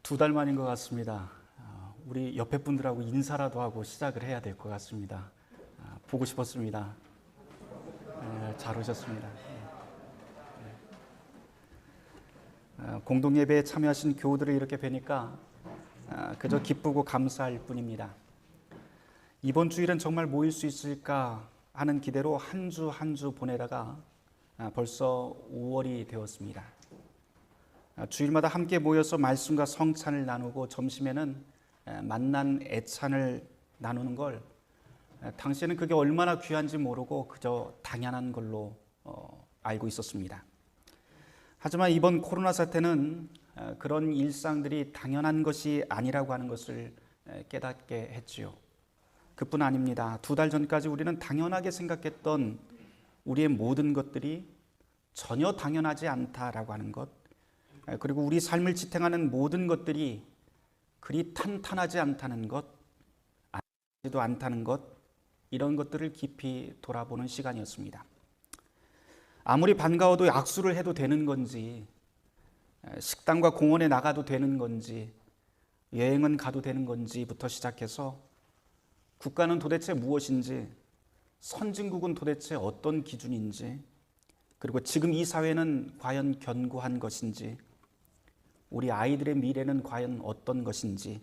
두 달 만인 것 같습니다. 우리 옆에 분들하고 인사라도 하고 시작을 해야 될 것 같습니다. 보고 싶었습니다. 잘 오셨습니다. 공동예배에 참여하신 교우들을 이렇게 뵈니까 그저 기쁘고 감사할 뿐입니다. 이번 주일은 정말 모일 수 있을까 하는 기대로 한 주 한 주 보내다가 벌써 5월이 되었습니다. 주일마다 함께 모여서 말씀과 성찬을 나누고 점심에는 만난 애찬을 나누는 걸 당시에는 그게 얼마나 귀한지 모르고 그저 당연한 걸로 알고 있었습니다. 하지만 이번 코로나 사태는 그런 일상들이 당연한 것이 아니라고 하는 것을 깨닫게 했지요. 그뿐 아닙니다. 두 달 전까지 우리는 당연하게 생각했던 우리의 모든 것들이 전혀 당연하지 않다라고 하는 것, 그리고 우리 삶을 지탱하는 모든 것들이 그리 탄탄하지 않다는 것, 안지도 않다는 것, 이런 것들을 깊이 돌아보는 시간이었습니다. 아무리 반가워도 악수를 해도 되는 건지, 식당과 공원에 나가도 되는 건지, 여행은 가도 되는 건지부터 시작해서 국가는 도대체 무엇인지, 선진국은 도대체 어떤 기준인지, 그리고 지금 이 사회는 과연 견고한 것인지, 우리 아이들의 미래는 과연 어떤 것인지,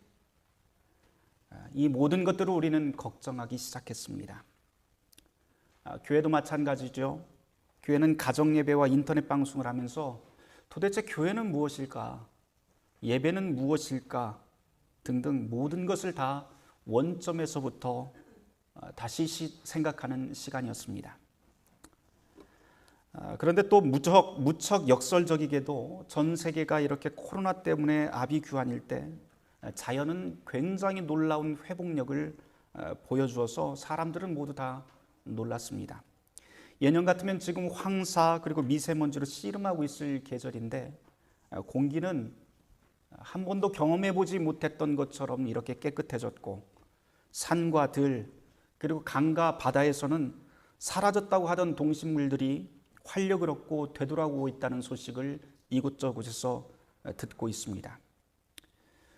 이 모든 것들을 우리는 걱정하기 시작했습니다. 교회도 마찬가지죠. 교회는 가정예배와 인터넷 방송을 하면서 도대체 교회는 무엇일까, 예배는 무엇일까 등등 모든 것을 다 원점에서부터 다시 생각하는 시간이었습니다. 그런데 또 무척 역설적이게도 전 세계가 이렇게 코로나 때문에 아비규환일 때 자연은 굉장히 놀라운 회복력을 보여주어서 사람들은 모두 다 놀랐습니다. 예년 같으면 지금 황사 그리고 미세먼지로 씨름하고 있을 계절인데 공기는 한 번도 경험해보지 못했던 것처럼 이렇게 깨끗해졌고, 산과 들 그리고 강과 바다에서는 사라졌다고 하던 동식물들이 활력을 얻고 되돌아오고 있다는 소식을 이곳저곳에서 듣고 있습니다.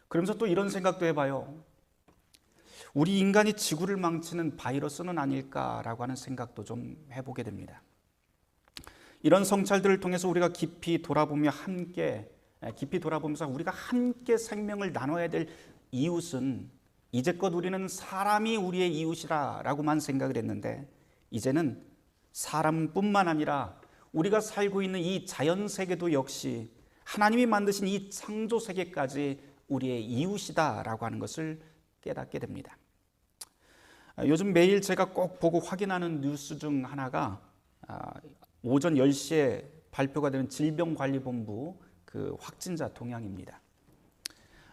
그러면서 또 이런 생각도 해봐요. 우리 인간이 지구를 망치는 바이러스는 아닐까라고 하는 생각도 좀 해보게 됩니다. 이런 성찰들을 통해서 우리가 깊이 돌아보면서 우리가 함께 생명을 나눠야 될 이웃은, 이제껏 우리는 사람이 우리의 이웃이라고만 생각을 했는데 이제는 사람뿐만 아니라 우리가 살고 있는 이 자연세계도 역시 하나님이 만드신 이 창조세계까지 우리의 이웃이다라고 하는 것을 깨닫게 됩니다. 요즘 매일 제가 꼭 보고 확인하는 뉴스 중 하나가 오전 10시에 발표가 되는 질병관리본부 그 확진자 동향입니다.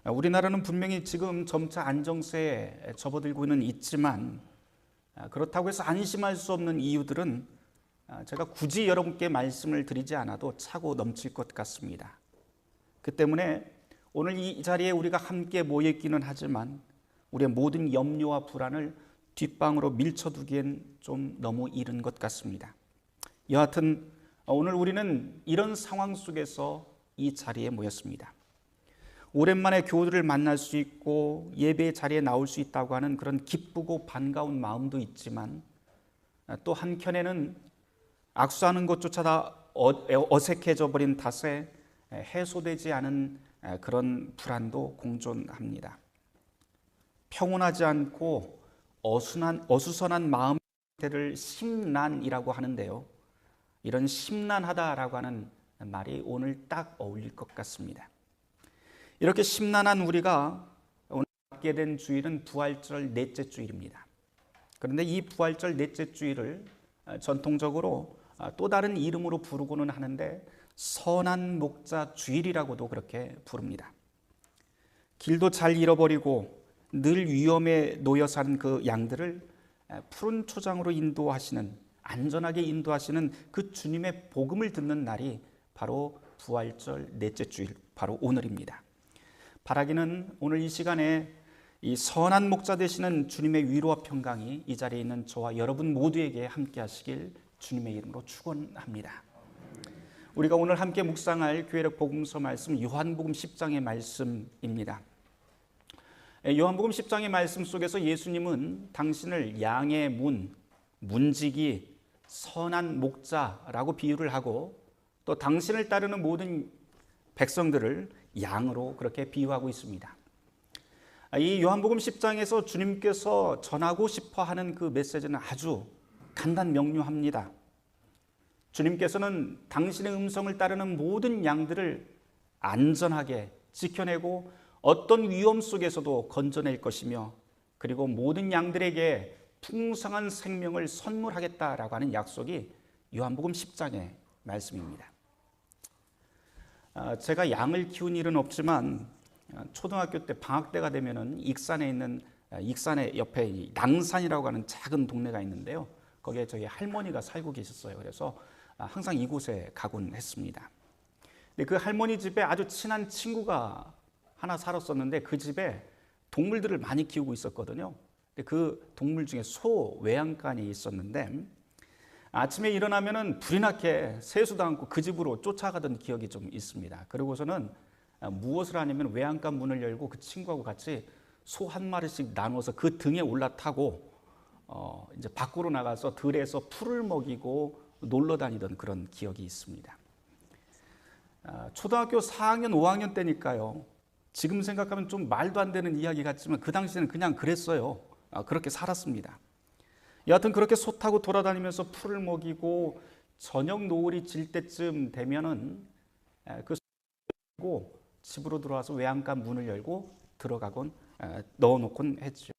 우리나라는 분명히 지금 점차 안정세에 접어들고 있지만 그렇다고 해서 안심할 수 없는 이유들은 제가 굳이 여러분께 말씀을 드리지 않아도 차고 넘칠 것 같습니다. 그 때문에 오늘 이 자리에 우리가 함께 모여있기는 하지만 우리의 모든 염려와 불안을 뒷방으로 밀쳐두기엔 좀 너무 이른 것 같습니다. 여하튼 오늘 우리는 이런 상황 속에서 이 자리에 모였습니다. 오랜만에 교우들을 만날 수 있고 예배 자리에 나올 수 있다고 하는 그런 기쁘고 반가운 마음도 있지만, 또 한켠에는 악수하는 것조차 다 어색해져 버린 탓에 해소되지 않은 그런 불안도 공존합니다. 평온하지 않고 어수선한 마음 상태를 심란이라고 하는데요, 이런 심란하다라고 하는 말이 오늘 딱 어울릴 것 같습니다. 이렇게 심란한 우리가 오늘 맞게 된 주일은 부활절 넷째 주일입니다. 그런데 이 부활절 넷째 주일을 전통적으로 또 다른 이름으로 부르고는 하는데 선한 목자 주일이라고도 그렇게 부릅니다. 길도 잘 잃어버리고 늘 위험에 놓여 사는 그 양들을 푸른 초장으로 안전하게 인도하시는 그 주님의 복음을 듣는 날이 바로 부활절 넷째 주일, 바로 오늘입니다. 바라기는 오늘 이 시간에 이 선한 목자 되시는 주님의 위로와 평강이 이 자리에 있는 저와 여러분 모두에게 함께 하시길 주님의 이름으로 축원합니다. 우리가 오늘 함께 묵상할 교회력 복음서 말씀 요한복음 10장의 말씀입니다. 요한복음 10장의 말씀 속에서 예수님은 당신을 양의 문지기, 선한 목자라고 비유를 하고 또 당신을 따르는 모든 백성들을 양으로 그렇게 비유하고 있습니다. 이 요한복음 10장에서 주님께서 전하고 싶어 하는 그 메시지는 아주 간단 명료합니다. 주님께서는 당신의 음성을 따르는 모든 양들을 안전하게 지켜내고 어떤 위험 속에서도 건져낼 것이며 그리고 모든 양들에게 풍성한 생명을 선물하겠다라고 하는 약속이 요한복음 10장의 말씀입니다. 제가 양을 키운 일은 없지만 초등학교 때 방학 때가 되면은 익산의 옆에 낭산이라고 하는 작은 동네가 있는데요. 거기에 저희 할머니가 살고 계셨어요. 그래서 항상 이곳에 가곤 했습니다. 근데 그 할머니 집에 아주 친한 친구가 하나 살았었는데 그 집에 동물들을 많이 키우고 있었거든요. 근데 그 동물 중에 소 외양간이 있었는데 아침에 일어나면은 불이 나게 세수도 않고 그 집으로 쫓아가던 기억이 좀 있습니다. 그러고서는 무엇을 하냐면 외양간 문을 열고 그 친구하고 같이 소 한 마리씩 나누어서 그 등에 올라타고 이제 밖으로 나가서 들에서 풀을 먹이고 놀러 다니던 그런 기억이 있습니다. 초등학교 4학년, 5학년 때니까요. 지금 생각하면 좀 말도 안 되는 이야기 같지만 그 당시에는 그냥 그랬어요. 그렇게 살았습니다. 여하튼 그렇게 소 타고 돌아다니면서 풀을 먹이고 저녁 노을이 질 때쯤 되면은 그 소고 집으로 들어와서 외양간 문을 열고 들어가곤 넣어놓곤 했죠.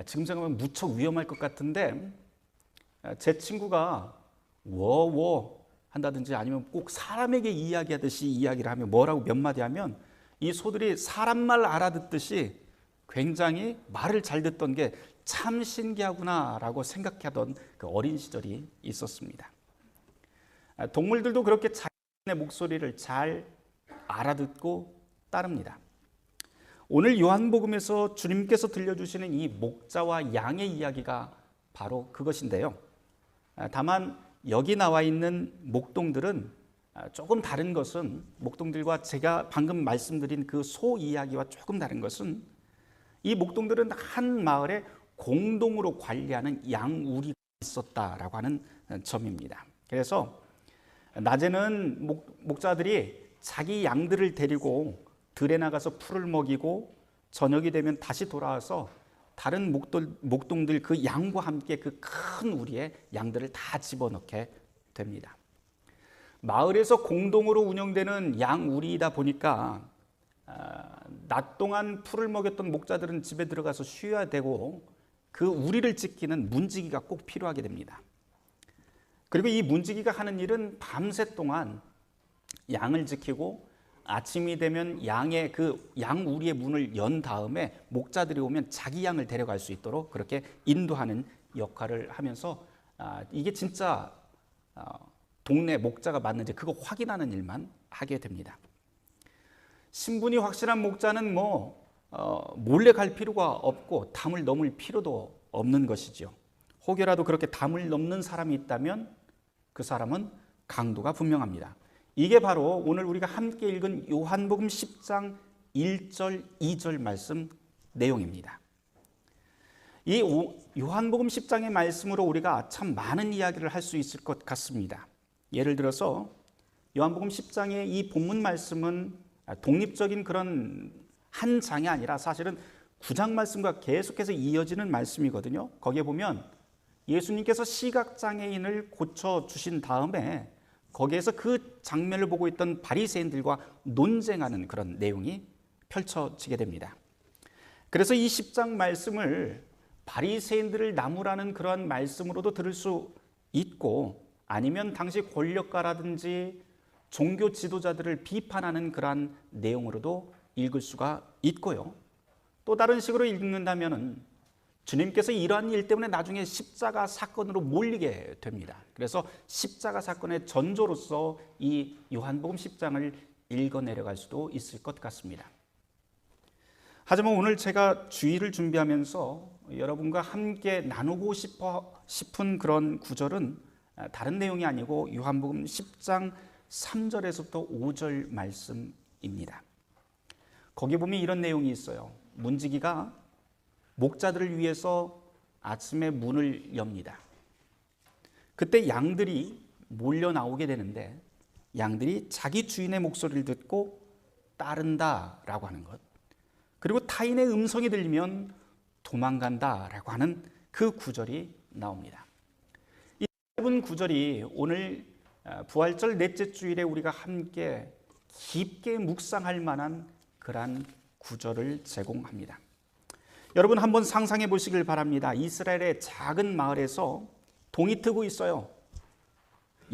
지금 생각하면 무척 위험할 것 같은데 제 친구가 워워 한다든지 아니면 꼭 사람에게 이야기하듯이 이야기를 하면 뭐라고 몇 마디 하면 이 소들이 사람 말 알아듣듯이 굉장히 말을 잘 듣던 게 참 신기하구나라고 생각하던 그 어린 시절이 있었습니다. 동물들도 그렇게 자신의 목소리를 잘 알아듣고 따릅니다. 오늘 요한복음에서 주님께서 들려주시는 이 목자와 양의 이야기가 바로 그것인데요. 다만 여기 나와 있는 목동들은 조금 다른 것은 목동들과 제가 방금 말씀드린 그 소 이야기와 조금 다른 것은 이 목동들은 한 마을에 공동으로 관리하는 양우리가 있었다라고 하는 점입니다. 그래서 낮에는 목자들이 자기 양들을 데리고 들에 나가서 풀을 먹이고 저녁이 되면 다시 돌아와서 다른 목동들 그 양과 함께 그 큰 우리의 양들을 다 집어넣게 됩니다. 마을에서 공동으로 운영되는 양우리이다 보니까 낮 동안 풀을 먹였던 목자들은 집에 들어가서 쉬어야 되고 그 우리를 지키는 문지기가 꼭 필요하게 됩니다. 그리고 이 문지기가 하는 일은 밤새 동안 양을 지키고 아침이 되면 양의 그 양우리의 문을 연 다음에 목자들이 오면 자기 양을 데려갈 수 있도록 그렇게 인도하는 역할을 하면서 이게 진짜 동네 목자가 맞는지 그거 확인하는 일만 하게 됩니다. 신분이 확실한 목자는 몰래 갈 필요가 없고 담을 넘을 필요도 없는 것이죠. 혹여라도 그렇게 담을 넘는 사람이 있다면 그 사람은 강도가 분명합니다. 이게 바로 오늘 우리가 함께 읽은 요한복음 10장 1절, 2절 말씀 내용입니다. 이 요한복음 10장의 말씀으로 우리가 참 많은 이야기를 할 수 있을 것 같습니다. 예를 들어서 요한복음 10장의 이 본문 말씀은 독립적인 그런 한 장이 아니라 사실은 9장 말씀과 계속해서 이어지는 말씀이거든요. 거기에 보면 예수님께서 시각장애인을 고쳐주신 다음에 거기에서 그 장면을 보고 있던 바리새인들과 논쟁하는 그런 내용이 펼쳐지게 됩니다. 그래서 이 10장 말씀을 바리새인들을 나무라는 그러한 말씀으로도 들을 수 있고 아니면 당시 권력가라든지 종교 지도자들을 비판하는 그러한 내용으로도 읽을 수가 있고요. 또 다른 식으로 읽는다면 주님께서 이러한 일 때문에 나중에 십자가 사건으로 몰리게 됩니다. 그래서 십자가 사건의 전조로서 이 요한복음 10장을 읽어내려갈 수도 있을 것 같습니다. 하지만 오늘 제가 주일을 준비하면서 여러분과 함께 나누고 싶은 그런 구절은 다른 내용이 아니고 요한복음 10장 3절에서부터 5절 말씀입니다. 거기 보면 이런 내용이 있어요. 문지기가 목자들을 위해서 아침에 문을 엽니다. 그때 양들이 몰려 나오게 되는데 양들이 자기 주인의 목소리를 듣고 따른다라고 하는 것, 그리고 타인의 음성이 들리면 도망간다라고 하는 그 구절이 나옵니다. 이 짧은 구절이 오늘 부활절 넷째 주일에 우리가 함께 깊게 묵상할 만한 그러한 구절을 제공합니다. 여러분 한번 상상해 보시길 바랍니다. 이스라엘의 작은 마을에서 동이 트고 있어요.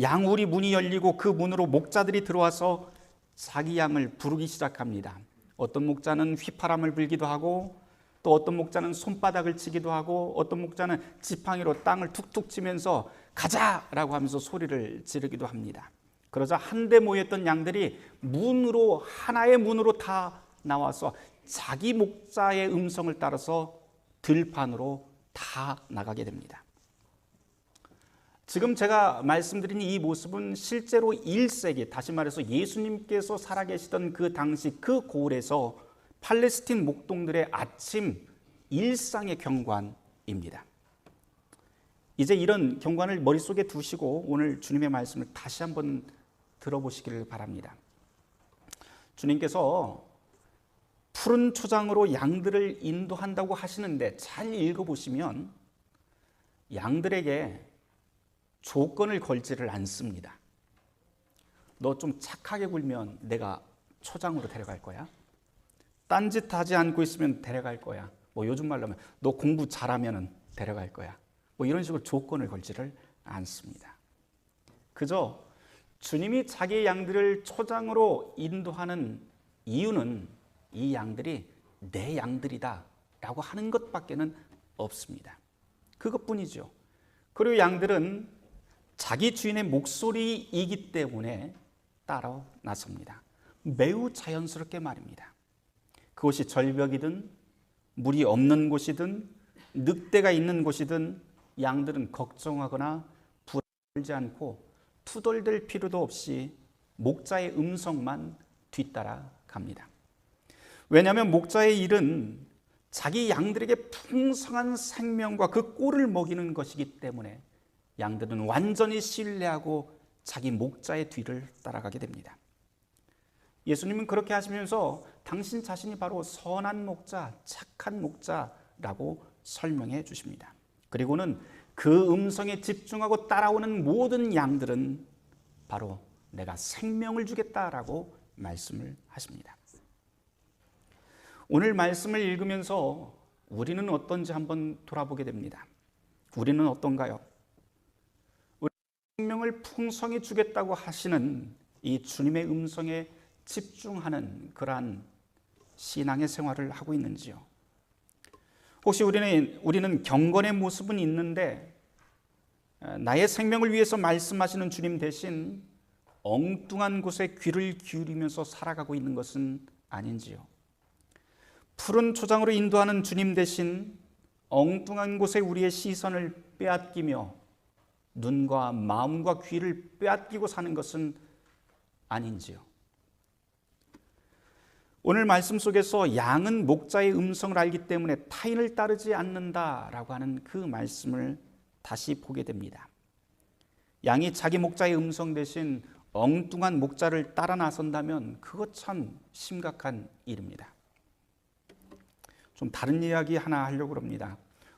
양우리 문이 열리고 그 문으로 목자들이 들어와서 자기 양을 부르기 시작합니다. 어떤 목자는 휘파람을 불기도 하고, 또 어떤 목자는 손바닥을 치기도 하고, 어떤 목자는 지팡이로 땅을 툭툭 치면서 가자라고 하면서 소리를 지르기도 합니다. 그러자 한데 모였던 양들이 문으로, 하나의 문으로 다 나와서 자기 목자의 음성을 따라서 들판으로 다 나가게 됩니다. 지금 제가 말씀드린 이 모습은 실제로 1세기, 다시 말해서 예수님께서 살아계시던 그 당시 그 고을에서 팔레스틴 목동들의 아침 일상의 경관입니다. 이제 이런 경관을 머릿속에 두시고 오늘 주님의 말씀을 다시 한번 들어보시기를 바랍니다. 주님께서 푸른 초장으로 양들을 인도한다고 하시는데 잘 읽어보시면 양들에게 조건을 걸지를 않습니다. 너 좀 착하게 굴면 내가 초장으로 데려갈 거야. 딴짓하지 않고 있으면 데려갈 거야. 뭐 요즘 말로 하면 너 공부 잘하면 데려갈 거야. 뭐 이런 식으로 조건을 걸지를 않습니다. 그저 주님이 자기의 양들을 초장으로 인도하는 이유는 이 양들이 내 양들이다 라고 하는 것밖에는 없습니다. 그것뿐이죠. 그리고 양들은 자기 주인의 목소리이기 때문에 따라 나섭니다. 매우 자연스럽게 말입니다. 그것이 절벽이든 물이 없는 곳이든 늑대가 있는 곳이든 양들은 걱정하거나 불안하지 않고 투덜댈 필요도 없이 목자의 음성만 뒤따라 갑니다. 왜냐하면 목자의 일은 자기 양들에게 풍성한 생명과 그 꼴을 먹이는 것이기 때문에 양들은 완전히 신뢰하고 자기 목자의 뒤를 따라가게 됩니다. 예수님은 그렇게 하시면서 당신 자신이 바로 선한 목자, 착한 목자라고 설명해 주십니다. 그리고는 그 음성에 집중하고 따라오는 모든 양들은 바로 내가 생명을 주겠다라고 말씀을 하십니다. 오늘 말씀을 읽으면서 우리는 어떤지 한번 돌아보게 됩니다. 우리는 어떤가요? 우리 생명을 풍성히 주겠다고 하시는 이 주님의 음성에 집중하는 그러한 신앙의 생활을 하고 있는지요? 혹시 우리는 경건의 모습은 있는데 나의 생명을 위해서 말씀하시는 주님 대신 엉뚱한 곳에 귀를 기울이면서 살아가고 있는 것은 아닌지요? 푸른 초장으로 인도하는 주님 대신 엉뚱한 곳에 우리의 시선을 빼앗기며 눈과 마음과 귀를 빼앗기고 사는 것은 아닌지요? 오늘 말씀 속에서 양은 목자의 음성을 알기 때문에 타인을 따르지 않는다라고 하는 그 말씀을 다시 보게 됩니다. 양이 자기 목자의 음성 대신 엉뚱한 목자를 따라 나선다면 그것 참 심각한 일입니다. 좀 다른 이야기 하나 하려고 합니다.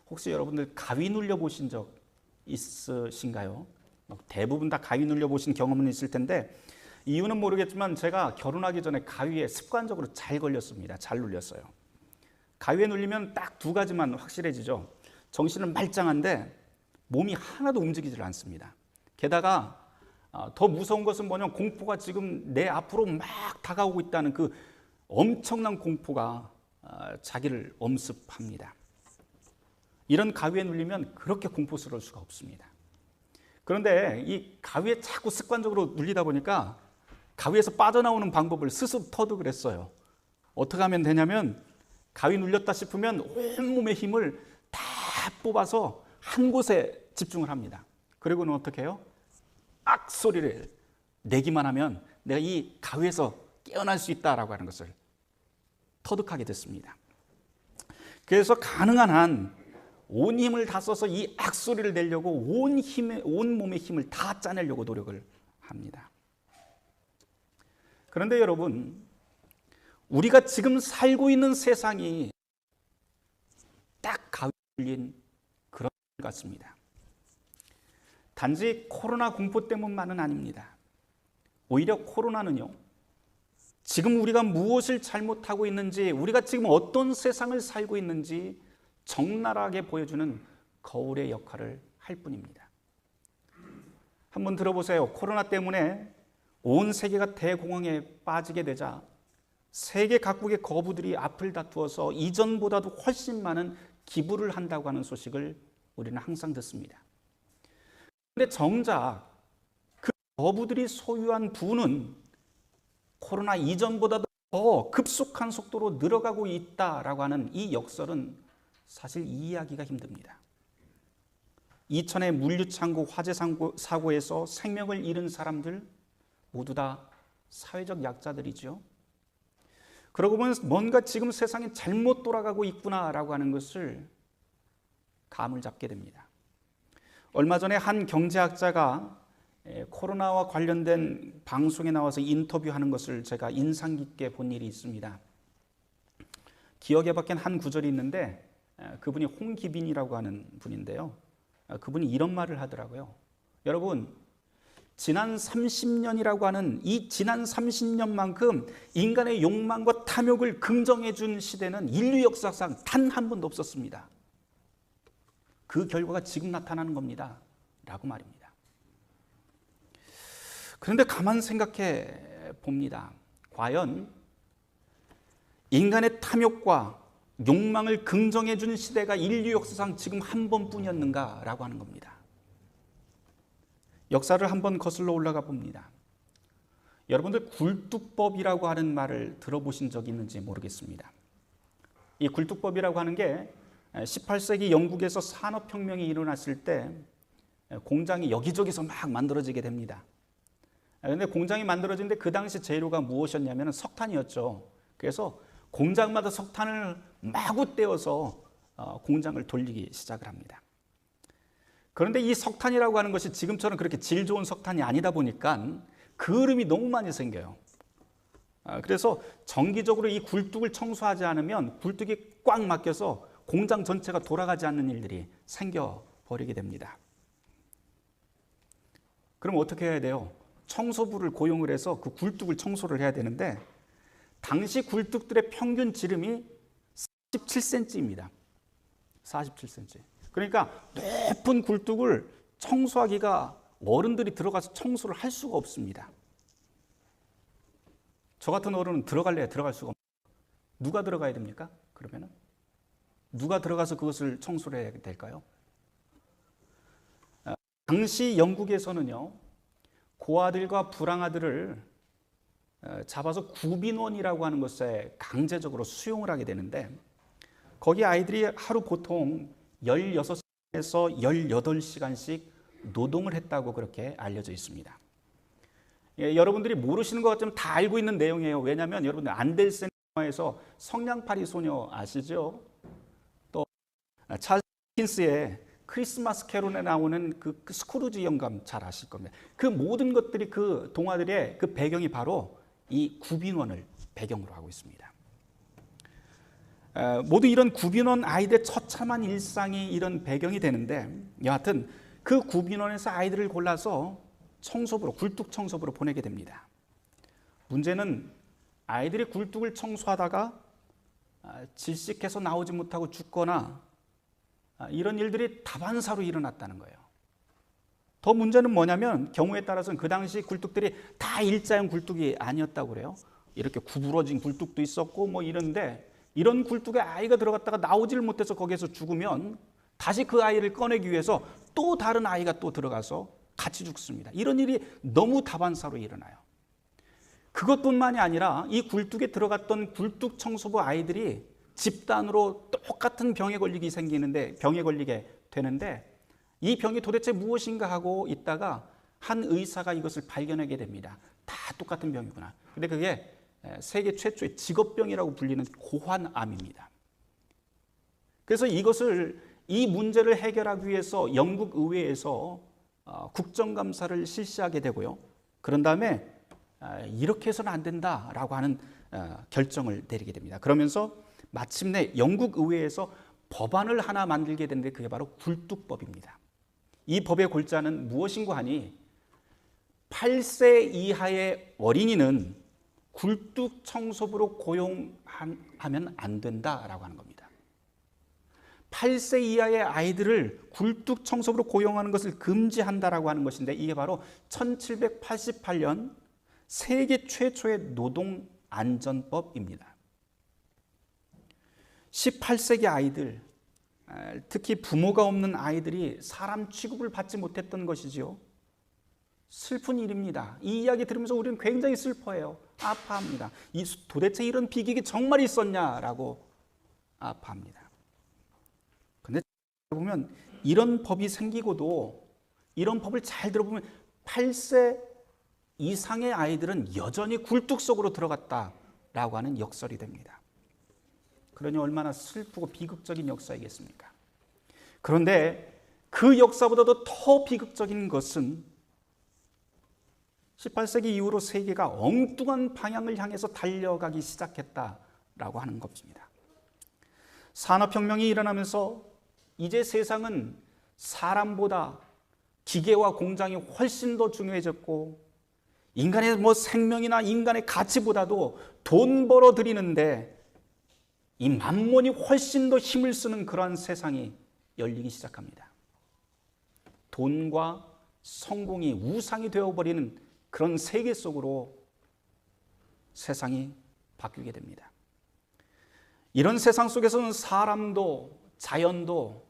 혹시 여러분들 가위 눌려 보신 적 있으신가요? 대부분 다 가위 눌려 보신 경험은 있을 텐데 이유는 모르겠지만 제가 결혼하기 전에 가위에 습관적으로 잘 걸렸습니다. 잘 눌렸어요. 가위에 눌리면 딱 두 가지만 확실해지죠. 정신은 말짱한데 몸이 하나도 움직이질 않습니다. 게다가 더 무서운 것은 뭐냐면 공포가 지금 내 앞으로 막 다가오고 있다는 그 엄청난 공포가 자기를 엄습합니다. 이런 가위에 눌리면 그렇게 공포스러울 수가 없습니다. 그런데 이 가위에 자꾸 습관적으로 눌리다 보니까 가위에서 빠져나오는 방법을 스스로 터득을 했어요. 어떻게 하면 되냐면 가위 눌렸다 싶으면 온몸의 힘을 다 뽑아서 한 곳에 집중을 합니다. 그리고는 어떻게 해요? 악 소리를 내기만 하면 내가 이 가위에서 깨어날 수 있다라고 하는 것을 터득하게 됐습니다. 그래서 가능한 한 온 힘을 다 써서 이 악소리를 내려고 온 몸의 힘을 다 짜내려고 노력을 합니다. 그런데 여러분, 우리가 지금 살고 있는 세상이 딱 가위에 눌린 그런 것 같습니다. 단지 코로나 공포 때문만은 아닙니다. 오히려 코로나는요, 지금 우리가 무엇을 잘못하고 있는지, 우리가 지금 어떤 세상을 살고 있는지 적나라하게 보여주는 거울의 역할을 할 뿐입니다. 한번 들어보세요. 코로나 때문에 온 세계가 대공황에 빠지게 되자 세계 각국의 거부들이 앞을 다투어서 이전보다도 훨씬 많은 기부를 한다고 하는 소식을 우리는 항상 듣습니다. 그런데 정작 그 거부들이 소유한 부는 코로나 이전보다도 더 급속한 속도로 늘어가고 있다라고 하는 이 역설은 사실 이해하기가 힘듭니다. 2000의 물류창고 화재 사고에서 생명을 잃은 사람들 모두 다 사회적 약자들이죠. 그러고 보면 뭔가 지금 세상이 잘못 돌아가고 있구나라고 하는 것을 감을 잡게 됩니다. 얼마 전에 한 경제학자가 코로나와 관련된 방송에 나와서 인터뷰하는 것을 제가 인상 깊게 본 일이 있습니다. 기억에 박힌 한 구절이 있는데 그분이 홍기빈이라고 하는 분인데요. 그분이 이런 말을 하더라고요. 여러분, 지난 30년이라고 하는 이 지난 30년만큼 인간의 욕망과 탐욕을 긍정해 준 시대는 인류 역사상 단 한 번도 없었습니다. 그 결과가 지금 나타나는 겁니다. 라고 말입니다. 그런데 가만 생각해 봅니다. 과연 인간의 탐욕과 욕망을 긍정해 준 시대가 인류 역사상 지금 한 번뿐이었는가라고 하는 겁니다. 역사를 한번 거슬러 올라가 봅니다. 여러분들 굴뚝법이라고 하는 말을 들어보신 적이 있는지 모르겠습니다. 이 굴뚝법이라고 하는 게 18세기 영국에서 산업혁명이 일어났을 때 공장이 여기저기서 막 만들어지게 됩니다. 그런데 공장이 만들어지는데 그 당시 재료가 무엇이었냐면 석탄이었죠. 그래서 공장마다 석탄을 마구 떼어서 공장을 돌리기 시작을 합니다. 그런데 이 석탄이라고 하는 것이 지금처럼 그렇게 질 좋은 석탄이 아니다 보니까 그을음이 너무 많이 생겨요. 그래서 정기적으로 이 굴뚝을 청소하지 않으면 굴뚝이 꽉 막혀서 공장 전체가 돌아가지 않는 일들이 생겨버리게 됩니다. 그럼 어떻게 해야 돼요? 청소부를 고용을 해서 그 굴뚝을 청소를 해야 되는데 당시 굴뚝들의 평균 지름이 47cm입니다. 47cm. 그러니까 높은 굴뚝을 청소하기가 어른들이 들어가서 청소를 할 수가 없습니다. 저 같은 어른은 들어갈래야 들어갈 수가 없습니다. 누가 들어가야 됩니까? 그러면은 누가 들어가서 그것을 청소를 해야 될까요? 당시 영국에서는요, 고아들과 불황아들을 잡아서 구빈원이라고 하는 것에 강제적으로 수용을 하게 되는데 거기 아이들이 하루 보통 16에서 18시간씩 노동을 했다고 그렇게 알려져 있습니다. 여러분들이 모르시는 것 같지만 다 알고 있는 내용이에요. 왜냐하면 여러분들 안델센 영화에서 성냥팔이 소녀 아시죠? 또 찰스 디킨스의 크리스마스 캐롤에 나오는 그 스크루지 영감 잘 아실 겁니다. 그 모든 것들이 그 동화들의 그 배경이 바로 이 구빈원을 배경으로 하고 있습니다. 모두 이런 구빈원 아이들의 처참한 일상이 이런 배경이 되는데 여하튼 그 구빈원에서 아이들을 골라서 청소부로, 굴뚝 청소부로 보내게 됩니다. 문제는 아이들이 굴뚝을 청소하다가 질식해서 나오지 못하고 죽거나 이런 일들이 다반사로 일어났다는 거예요. 더 문제는 뭐냐면 경우에 따라서는 그 당시 굴뚝들이 다 일자형 굴뚝이 아니었다고 그래요. 이렇게 구부러진 굴뚝도 있었고 뭐 이런데 이런 굴뚝에 아이가 들어갔다가 나오지를 못해서 거기에서 죽으면 다시 그 아이를 꺼내기 위해서 또 다른 아이가 또 들어가서 같이 죽습니다. 이런 일이 너무 다반사로 일어나요. 그것뿐만이 아니라 이 굴뚝에 들어갔던 굴뚝 청소부 아이들이 집단으로 똑같은 병에 걸리게 되는데 이 병이 도대체 무엇인가 하고 있다가 한 의사가 이것을 발견하게 됩니다. 다 똑같은 병이구나. 근데 그게 세계 최초의 직업병이라고 불리는 고환암입니다. 그래서 이 문제를 해결하기 위해서 영국 의회에서 국정감사를 실시하게 되고요. 그런 다음에 이렇게 해서는 안 된다라고 하는 결정을 내리게 됩니다. 그러면서 마침내 영국 의회에서 법안을 하나 만들게 되는데 그게 바로 굴뚝법입니다. 이 법의 골자는 무엇인고 하니 8세 이하의 어린이는 굴뚝 청소부로 고용하면 안 된다라고 하는 겁니다. 8세 이하의 아이들을 굴뚝 청소부로 고용하는 것을 금지한다라고 하는 것인데 이게 바로 1788년 세계 최초의 노동안전법입니다. 18세기 아이들, 특히 부모가 없는 아이들이 사람 취급을 받지 못했던 것이지요. 슬픈 일입니다. 이 이야기 들으면서 우리는 굉장히 슬퍼해요. 아파합니다. 도대체 이런 비극이 정말 있었냐라고 아파합니다. 그런데 보면 이런 법이 생기고도 이런 법을 잘 들어보면 8세 이상의 아이들은 여전히 굴뚝 속으로 들어갔다라고 하는 역설이 됩니다. 그러니 얼마나 슬프고 비극적인 역사이겠습니까? 그런데 그 역사보다도 더 비극적인 것은 18세기 이후로 세계가 엉뚱한 방향을 향해서 달려가기 시작했다라고 하는 것입니다. 산업혁명이 일어나면서 이제 세상은 사람보다 기계와 공장이 훨씬 더 중요해졌고 인간의 생명이나 인간의 가치보다도 돈 벌어 들이는데 이 만몬이 훨씬 더 힘을 쓰는 그러한 세상이 열리기 시작합니다. 돈과 성공이 우상이 되어버리는 그런 세계 속으로 세상이 바뀌게 됩니다. 이런 세상 속에서는 사람도 자연도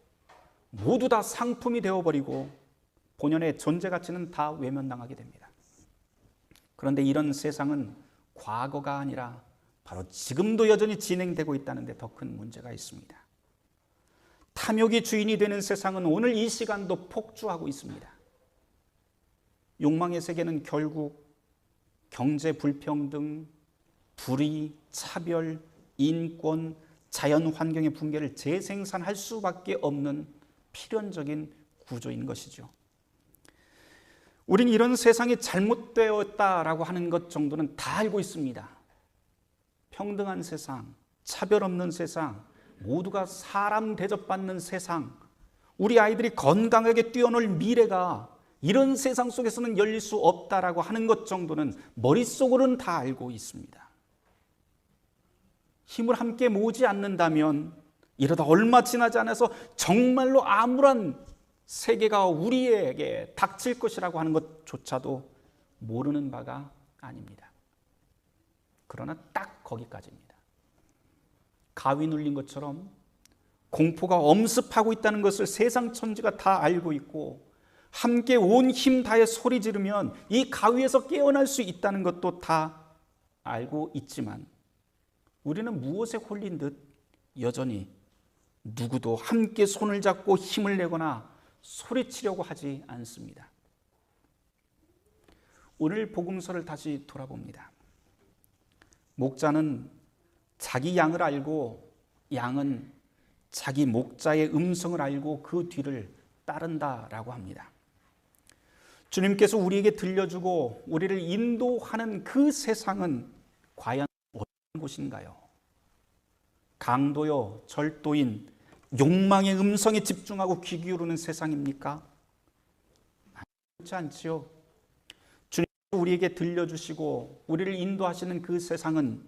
모두 다 상품이 되어버리고 본연의 존재 가치는 다 외면당하게 됩니다. 그런데 이런 세상은 과거가 아니라 바로 지금도 여전히 진행되고 있다는 데 더 큰 문제가 있습니다. 탐욕이 주인이 되는 세상은 오늘 이 시간도 폭주하고 있습니다. 욕망의 세계는 결국 경제 불평등, 불의, 차별, 인권, 자연 환경의 붕괴를 재생산할 수밖에 없는 필연적인 구조인 것이죠. 우린 이런 세상이 잘못되었다라고 하는 것 정도는 다 알고 있습니다. 평등한 세상, 차별 없는 세상, 모두가 사람 대접받는 세상, 우리 아이들이 건강하게 뛰어놀 미래가 이런 세상 속에서는 열릴 수 없다라고 하는 것 정도는 머릿속으로는 다 알고 있습니다. 힘을 함께 모으지 않는다면 이러다 얼마 지나지 않아서 정말로 암울한 세계가 우리에게 닥칠 것이라고 하는 것조차도 모르는 바가 아닙니다. 그러나 딱 거기까지입니다. 가위 눌린 것처럼 공포가 엄습하고 있다는 것을 세상 천지가 다 알고 있고 함께 온 힘 다해 소리 지르면 이 가위에서 깨어날 수 있다는 것도 다 알고 있지만 우리는 무엇에 홀린 듯 여전히 누구도 함께 손을 잡고 힘을 내거나 소리치려고 하지 않습니다. 오늘 복음서를 다시 돌아봅니다. 목자는 자기 양을 알고 양은 자기 목자의 음성을 알고 그 뒤를 따른다라고 합니다. 주님께서 우리에게 들려주고 우리를 인도하는 그 세상은 과연 어떤 곳인가요? 강도요, 절도인, 욕망의 음성에 집중하고 귀 기울이는 세상입니까? 그렇지 않지요. 주님께서 우리에게 들려주시고 우리를 인도하시는 그 세상은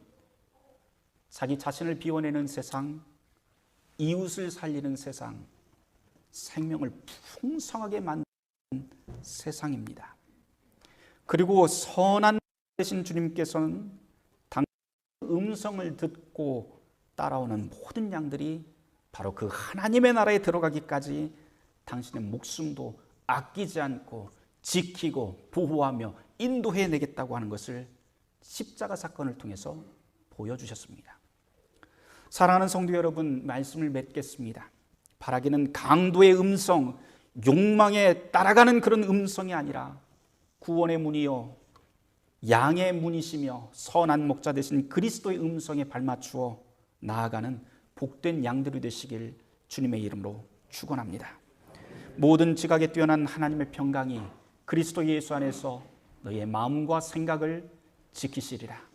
자기 자신을 비워내는 세상, 이웃을 살리는 세상, 생명을 풍성하게 만드는 세상입니다. 그리고 선한 되신 주님께서는 당신의 음성을 듣고 따라오는 모든 양들이 바로 그 하나님의 나라에 들어가기까지 당신의 목숨도 아끼지 않고 지키고 보호하며 인도해내겠다고 하는 것을 십자가 사건을 통해서 보여주셨습니다. 사랑하는 성도 여러분, 말씀을 맺겠습니다. 바라기는 강도의 음성, 욕망에 따라가는 그런 음성이 아니라 구원의 문이요 양의 문이시며 선한 목자 되신 그리스도의 음성에 발맞추어 나아가는 복된 양들이 되시길 주님의 이름으로 축원합니다. 모든 지각에 뛰어난 하나님의 평강이 그리스도 예수 안에서 너희의 마음과 생각을 지키시리라.